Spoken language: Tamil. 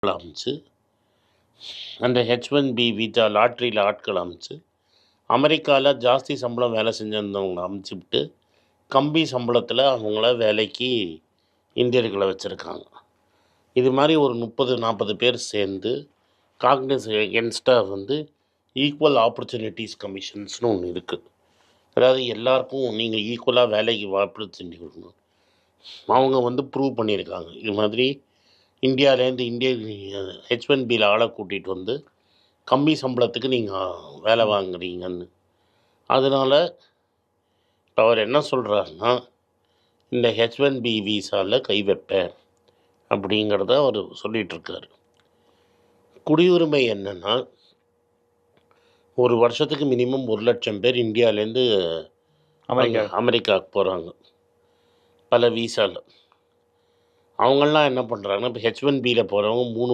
அமைச்சு அந்த H1B விசா லாட்ரியில் ஆட்கள் அமைச்சு அமெரிக்காவில் ஜாஸ்தி சம்பளம் வேலை செஞ்சிருந்தவங்களை அமைச்சுவிட்டு கம்மி சம்பளத்தில் அவங்கள வேலைக்கு இந்தியர்களை வச்சுருக்காங்க. இது மாதிரி ஒரு 30-40 பேர் சேர்ந்து காங்கிரஸ் எகென்ஸ்டாக ஈக்குவல் ஆப்பர்ச்சுனிட்டிஸ் கமிஷன்ஸ்னு ஒன்று இருக்குது. அதாவது எல்லாருக்கும் நீங்கள் ஈக்குவலாக வேலைக்கு ஆப்பர்ச்சுனிட்டி கொடுக்கணும். அவங்க ப்ரூவ் பண்ணியிருக்காங்க. இது மாதிரி இந்தியாவிலேருந்து H1Bயில் ஆளை கூட்டிகிட்டு கம்மி சம்பளத்துக்கு நீங்கள் வேலை வாங்குறீங்கன்னு. அதனால் இப்போ அவர் என்ன சொல்கிறாருன்னா, இந்த H1B விசாவில் கை வைப்பேன் அப்படிங்கிறத அவர் சொல்லிகிட்ருக்காரு. குடியுரிமை என்னென்னா, ஒரு வருஷத்துக்கு மினிமம் 1,00,000 பேர் இந்தியாவிலேருந்து அமெரிக்காவுக்கு போகிறாங்க பல விசாவில். அவங்களாம் என்ன பண்ணுறாங்கன்னா, இப்போ H1Bயில் போகிறவங்க 3